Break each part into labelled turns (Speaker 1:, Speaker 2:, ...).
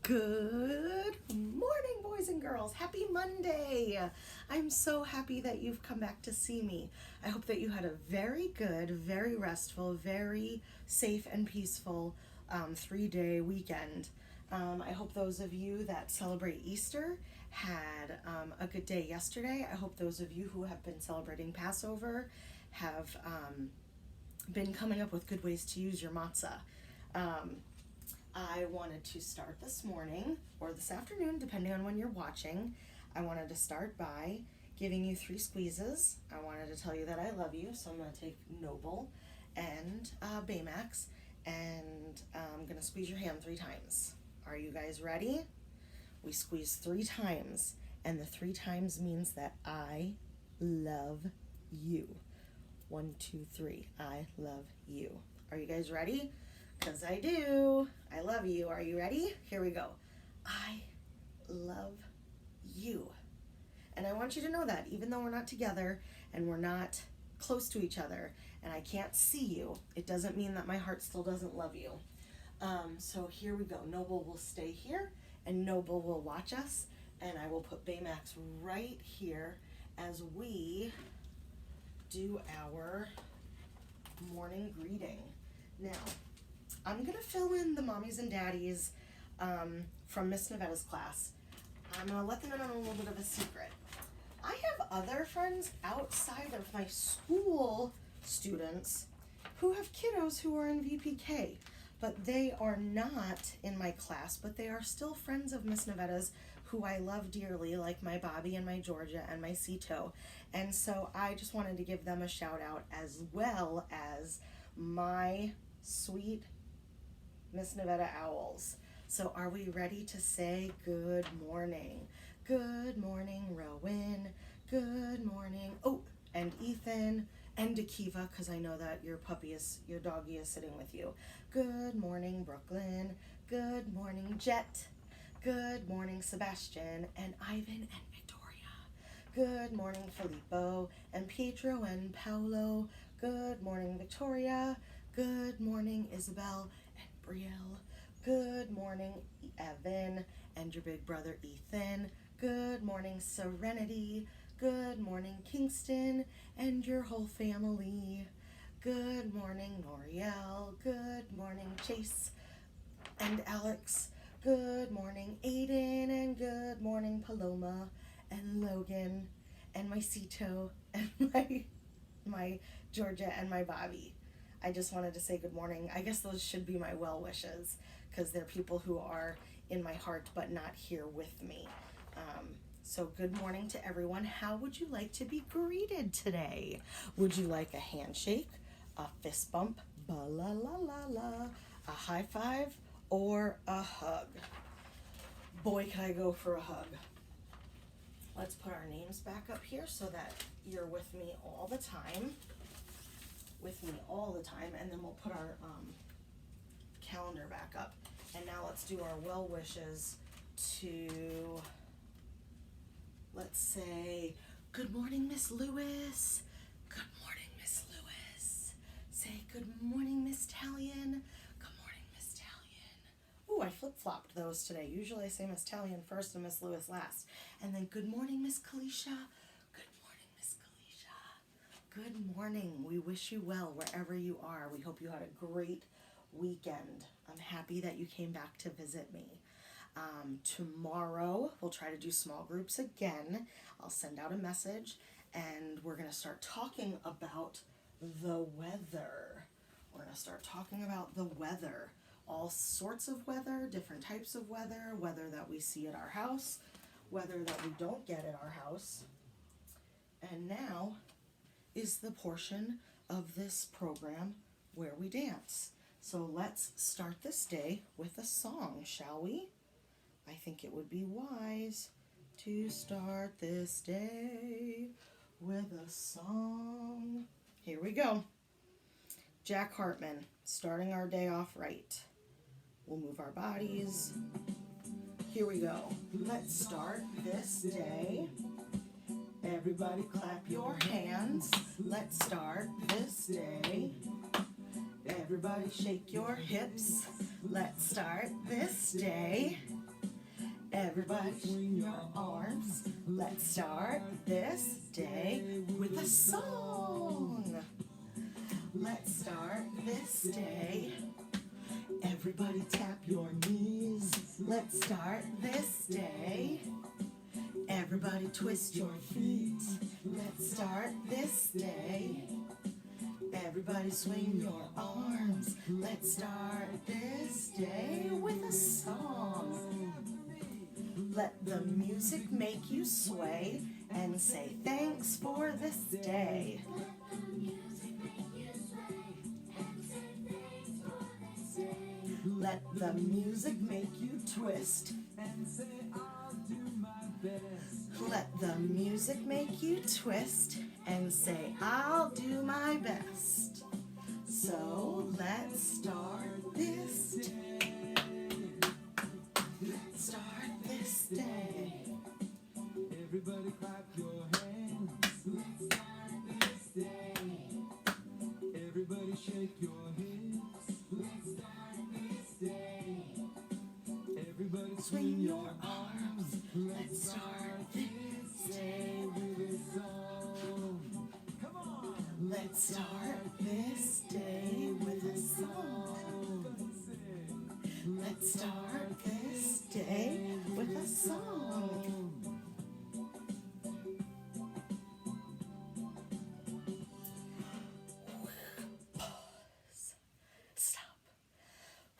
Speaker 1: Good morning, boys and girls. Happy Monday. I'm so happy that you've come back to see me. I hope that you had a very good, very restful, very safe and peaceful 3-day weekend. I hope those of you that celebrate Easter had a good day yesterday. I hope those of you who have been celebrating Passover have been coming up with good ways to use your matzah. I wanted to start this morning, or this afternoon, depending on when you're watching. I wanted to start by giving you 3 squeezes. I wanted to tell you that I love you, so I'm going to take Noble and Baymax, and I'm going to squeeze your hand 3 times. Are you guys ready? We squeeze 3 times, and the 3 times means that I love you. 1, 2, 3. I love you. Are you guys ready? Because I do. I love you. Are you ready? Here we go. I love you. And I want you to know that even though we're not together and we're not close to each other and I can't see you, it doesn't mean that my heart still doesn't love you. So here we go. Noble will stay here and Noble will watch us, and I will put Baymax right here as we do our morning greeting. Now, I'm going to fill in the mommies and daddies from Miss Navetta's class. I'm going to let them in on a little bit of a secret. I have other friends outside of my school students who have kiddos who are in VPK, but they are not in my class, but they are still friends of Miss Navetta's who I love dearly, like my Bobby and my Georgia and my Cito. And so I just wanted to give them a shout out, as well as my sweet Miss Navetta Owls. So are we ready to say good morning? Good morning, Rowan. Good morning. Oh, and Ethan and Akiva, because I know that your doggy is sitting with you. Good morning, Brooklyn. Good morning, Jet. Good morning, Sebastian and Ivan and Victoria. Good morning, Filippo and Pietro and Paolo. Good morning, Victoria. Good morning, Isabel and Brielle. Good morning, Evan and your big brother Ethan. Good morning, Serenity. Good morning, Kingston and your whole family. Good morning, Noriel. Good morning, Chase and Alex. Good morning, Aiden, and good morning, Paloma and Logan and my Cito and my Georgia and my Bobby. I just wanted to say good morning. I guess those should be my well wishes, because they're people who are in my heart but not here with me. So good morning to everyone. How would you like to be greeted today? Would you like a handshake, a fist bump, ba-la-la-la-la, a high five, or a hug? Boy, can I go for a hug. Let's put our names back up here so that you're with me all the time. And then we'll put our calendar back up. And now let's do our well wishes to, let's say, good morning, Miss Lewis. Good morning, Miss Lewis. Say good morning, Miss Talion. Good morning, Miss Talion. Ooh, I flip-flopped those today. Usually I say Miss Talion first and Miss Lewis last. And then good morning, Miss Kalisha. Good morning. We wish you well wherever you are. We hope you had a great weekend. I'm happy that you came back to visit me. Tomorrow, we'll try to do small groups again. I'll send out a message, and we're going to start talking about the weather. We're going to start talking about the weather. All sorts of weather, different types of weather, weather that we see at our house, weather that we don't get at our house. And now is the portion of this program where we dance. So let's start this day with a song, shall we? I think it would be wise to start this day with a song. Here we go. Jack Hartman, starting our day off right. We'll move our bodies. Here we go. Let's start this day. Everybody clap your hands. Let's start this day. Everybody shake your hips. Let's start this day. Everybody swing your arms. Let's start this day with a song. Let's start this day. Everybody tap your knees. Let's start this day. Everybody twist your feet. Let's start this day. Everybody swing your arms. Let's start this day with a song. Let the music make you sway and say thanks for this day. Let the music make you twist and say I'll do my best. Let the music make you twist and say I'll do my best. So let's start this day. Let's start this day. Everybody clap your hands. Let's start this day. Everybody shake your hips. Let's start this day. Everybody swing your arms. Let's start this day with a song. Come on. Let's start this day with a song. Let's start this day with a song. Pause. Stop.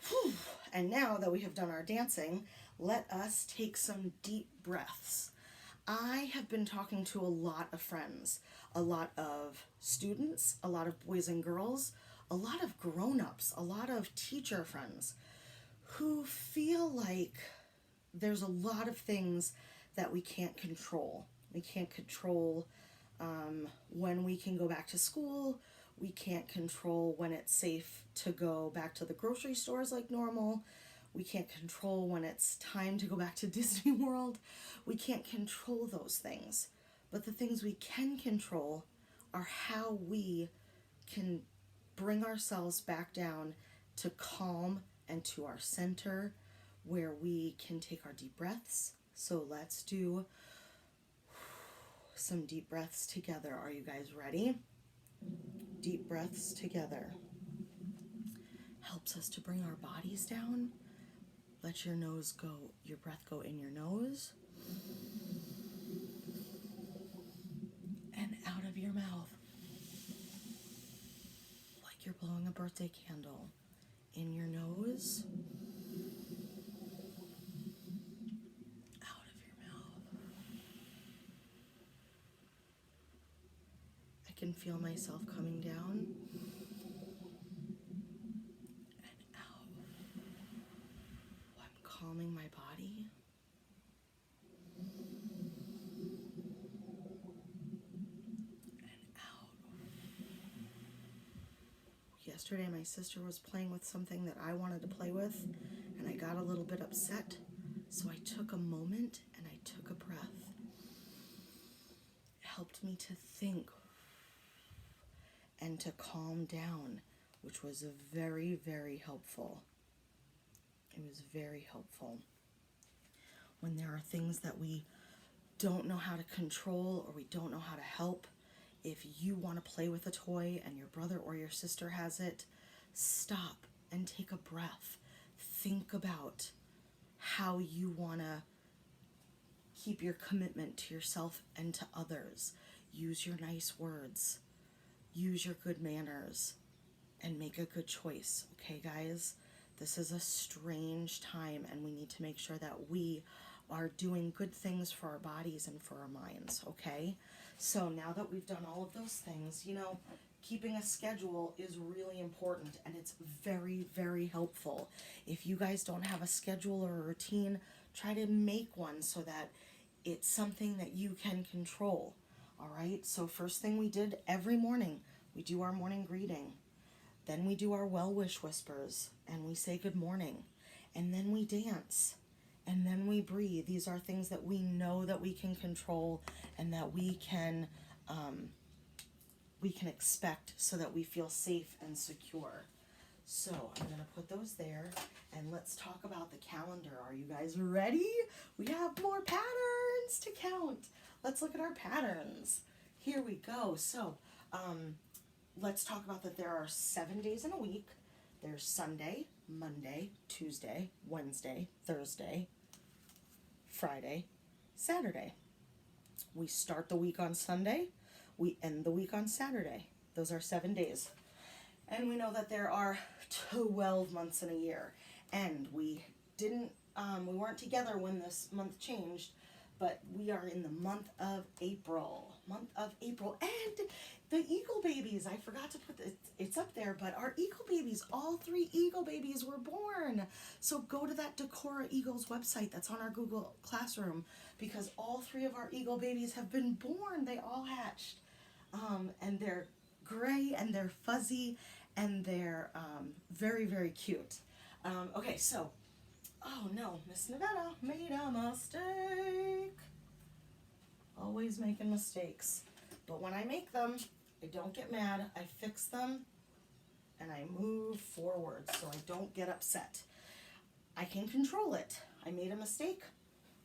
Speaker 1: Whew. And now that we have done our dancing, let us take some deep breaths. I have been talking to a lot of friends, a lot of students, a lot of boys and girls, a lot of grown-ups, a lot of teacher friends who feel like there's a lot of things that we can't control. We can't control when we can go back to school. We can't control when it's safe to go back to the grocery stores like normal. We can't control when it's time to go back to Disney World. We can't control those things. But the things we can control are how we can bring ourselves back down to calm and to our center, where we can take our deep breaths. So let's do some deep breaths together. Are you guys ready? Deep breaths together. Helps us to bring our bodies down. Let your breath go in your nose and out of your mouth, like you're blowing a birthday candle. In your nose, out of your mouth. I can feel myself coming down and out. I'm calming my body. And out. Yesterday, my sister was playing with something that I wanted to play with, and I got a little bit upset. So I took a moment and I took a breath. It helped me to think and to calm down, which was very, very helpful. It was very helpful. When there are things that we don't know how to control or we don't know how to help, if you want to play with a toy and your brother or your sister has it, stop and take a breath. Think about how you want to keep your commitment to yourself and to others. Use your nice words. Use your good manners and make a good choice. Okay, guys? This is a strange time, and we need to make sure that we are doing good things for our bodies and for our minds, okay? So now that we've done all of those things, keeping a schedule is really important, and it's very, very helpful. If you guys don't have a schedule or a routine, try to make one so that it's something that you can control, all right? So first thing we did every morning, we do our morning greeting. Then we do our well-wish whispers, and we say good morning. And then we dance. And then we breathe. These are things that we know that we can control and that we can expect so that we feel safe and secure. So I'm going to put those there, and let's talk about the calendar. Are you guys ready? We have more patterns to count. Let's look at our patterns. Here we go. So let's talk about that there are 7 days in a week. There's Sunday, Monday, Tuesday, Wednesday, Thursday, Friday, Saturday. We start the week on Sunday. We end the week on Saturday. Those are 7 days. And we know that there are 12 months in a year. And we weren't together when this month changed, but we are in the month of April. And the eagle babies, I forgot to put it's up there, but our eagle babies, all 3 eagle babies were born. So go to that Decora Eagles website that's on our Google Classroom, because all 3 of our eagle babies have been born. They all hatched. And they're gray and they're fuzzy and they're very, very cute. Okay, so, oh no, Miss Navetta made a mistake. Always making mistakes. But when I make them, I don't get mad. I fix them and I move forward so I don't get upset. I can control it. I made a mistake.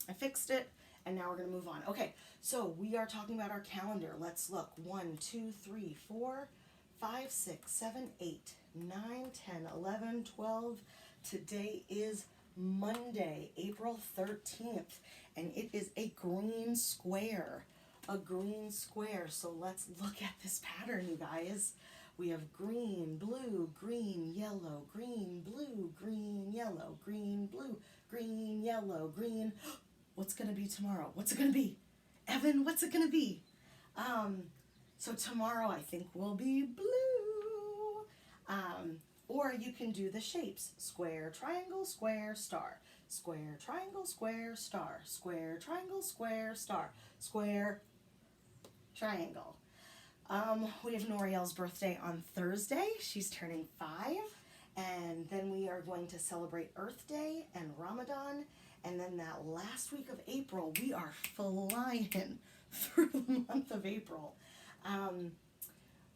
Speaker 1: I fixed it. And now we're going to move on. Okay, so we are talking about our calendar. Let's look. 1, 2, 3, 4, 5, 6, 7, 8, 9, 10, 11, 12. Today is Monday, April 13th, and it is a green square. A green square. So let's look at this pattern, you guys. We have green, blue, green, yellow, green, blue, green, yellow, green, blue, green, yellow, green. What's going to be tomorrow? What's it going to be? Evan, what's it going to be? So tomorrow I think will be blue. Or you can do the shapes. Square, triangle, square, star. Square, triangle, square, star. Square, triangle, square, star. Square, triangle. We have Noriel's birthday on Thursday. She's turning 5. And then we are going to celebrate Earth Day and Ramadan. And then that last week of April, we are flying through the month of April.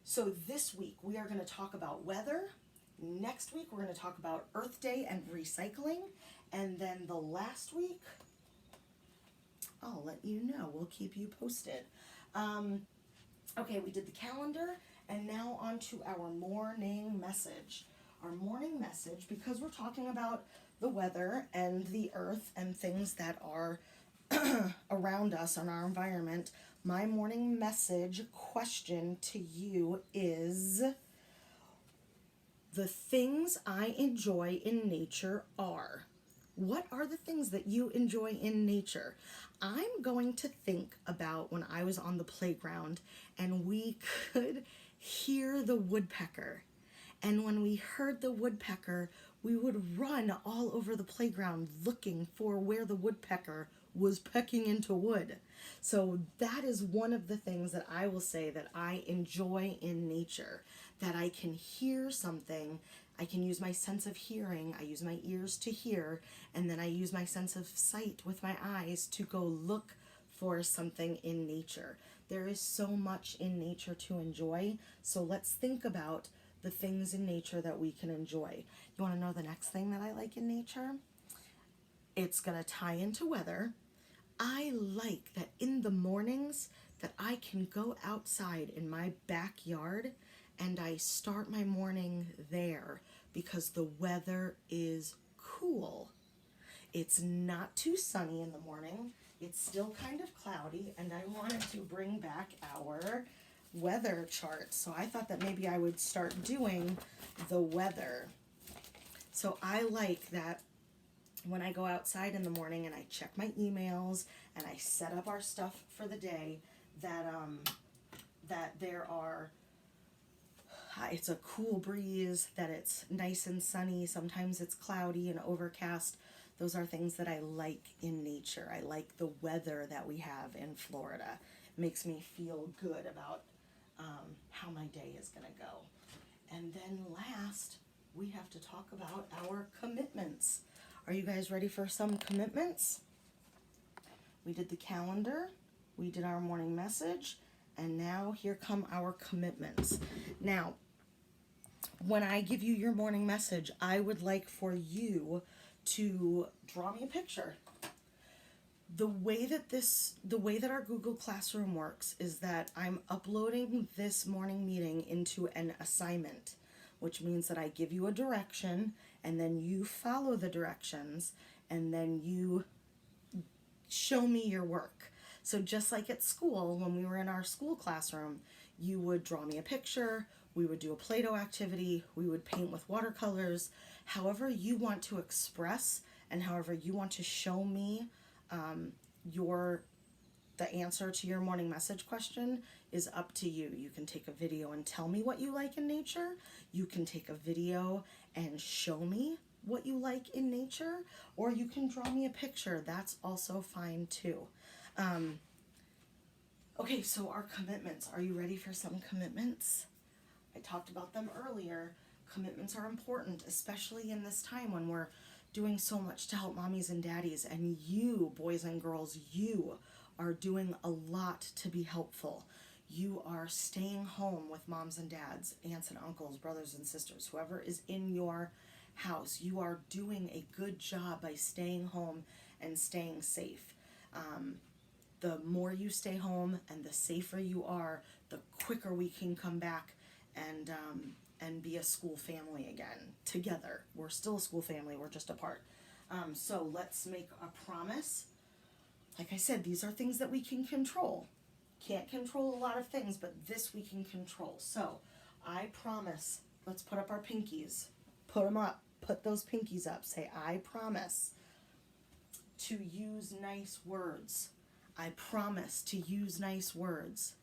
Speaker 1: So this week, we are going to talk about weather. Next week, we're going to talk about Earth Day and recycling. And then the last week, I'll let you know. We'll keep you posted. Okay, we did the calendar, and now on to our morning message. Our morning message, because we're talking about the weather and the earth and things that are around us in our environment, my morning message question to you is: the things I enjoy in nature are. What are the things that you enjoy in nature? I'm going to think about when I was on the playground and we could hear the woodpecker. And when we heard the woodpecker, we would run all over the playground looking for where the woodpecker was pecking into wood. So that is one of the things that I will say that I enjoy in nature, that I can hear something. I can use my sense of hearing, I use my ears to hear, and then I use my sense of sight with my eyes to go look for something in nature. There is so much in nature to enjoy, so let's think about the things in nature that we can enjoy. You want to know the next thing that I like in nature? It's going to tie into weather. I like that in the mornings that I can go outside in my backyard and I start my morning there because the weather is cool. It's not too sunny in the morning. It's still kind of cloudy, and I wanted to bring back our weather chart. So I thought that maybe I would start doing the weather. So I like that when I go outside in the morning and I check my emails and I set up our stuff for the day, that there are, it's a cool breeze, that it's nice and sunny. Sometimes it's cloudy and overcast. Those are things that I like in nature. I like the weather that we have in Florida. It makes me feel good about how my day is going to go. And then last, we have to talk about our commitments. Are you guys ready for some commitments? We did the calendar, we did our morning message, and now here come our commitments. Now, when I give you your morning message, I would like for you to draw me a picture. The way that our Google Classroom works is that I'm uploading this morning meeting into an assignment, which means that I give you a direction and then you follow the directions and then you show me your work. So just like at school, when we were in our school classroom, you would draw me a picture, we would do a Play-Doh activity, we would paint with watercolors, however you want to express and however you want to show me the answer to your morning message question is up to you. You can take a video and tell me what you like in nature. You can take a video and show me what you like in nature, or you can draw me a picture. That's also fine too. Okay, so our commitments. Are you ready for some commitments? I talked about them earlier. Commitments are important, especially in this time when we're doing so much to help mommies and daddies, and you, boys and girls, you are doing a lot to be helpful. You are staying home with moms and dads, aunts and uncles, brothers and sisters, whoever is in your house. You are doing a good job by staying home and staying safe. The more you stay home and the safer you are, the quicker we can come back and be a school family again together. We're still a school family, we're just apart. So let's make a promise. Like I said, these are things that we can control. Can't control a lot of things, but this we can control. So I promise, let's put up our pinkies. Put them up. Put those pinkies up. Say, I promise to use nice words. I promise to use nice words.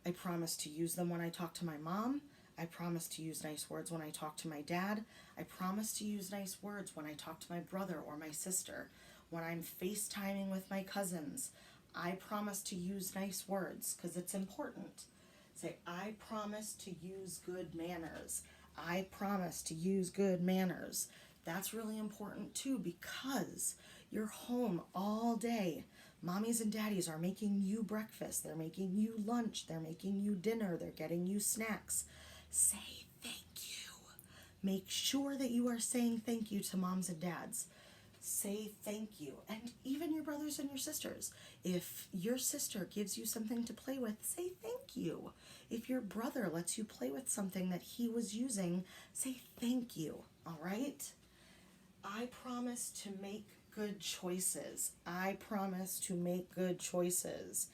Speaker 1: I promise to use them when I talk to my mom. I promise to use nice words when I talk to my dad. I promise to use nice words when I talk to my brother or my sister. When I'm FaceTiming with my cousins, I promise to use nice words because it's important. Say, I promise to use good manners. I promise to use good manners. That's really important too because you're home all day. Mommies and daddies are making you breakfast. They're making you lunch. They're making you dinner. They're getting you snacks. Say thank you. Make sure that you are saying thank you to moms and dads. Say thank you. And even your brothers and your sisters. If your sister gives you something to play with, say thank you. If your brother lets you play with something that he was using, say thank you. All right? I promise to make good choices. I promise to make good choices.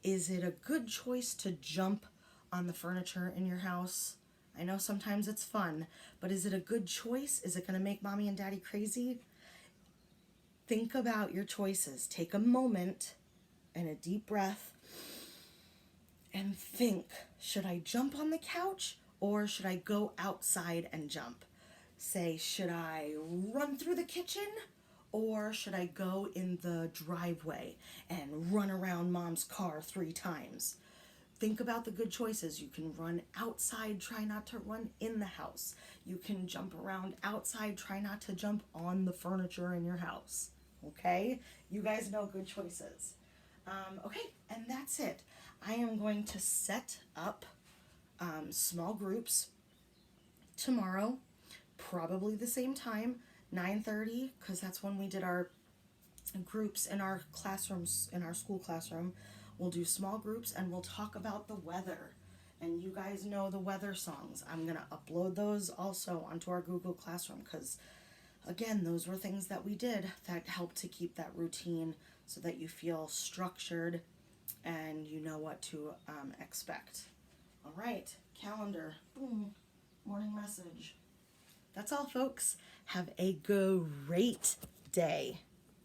Speaker 1: Is it a good choice to jump on the furniture in your house? I know sometimes it's fun, but is it a good choice? Is it going to make mommy and daddy crazy? Think about your choices. Take a moment and a deep breath and think, should I jump on the couch or should I go outside and jump? Say, should I run through the kitchen or should I go in the driveway and run around mom's car 3 times? Think about the good choices. You can run outside, try not to run in the house. You can jump around outside, try not to jump on the furniture in your house. Okay? You guys know good choices. Okay, and that's it. I am going to set up small groups tomorrow, probably the same time, 9:30, because that's when we did our groups in our classrooms, in our school classroom. We'll do small groups and we'll talk about the weather. And you guys know the weather songs. I'm going to upload those also onto our Google Classroom because, again, those were things that we did that helped to keep that routine so that you feel structured and you know what to expect. All right, calendar, boom, morning message. That's all, folks. Have a great day.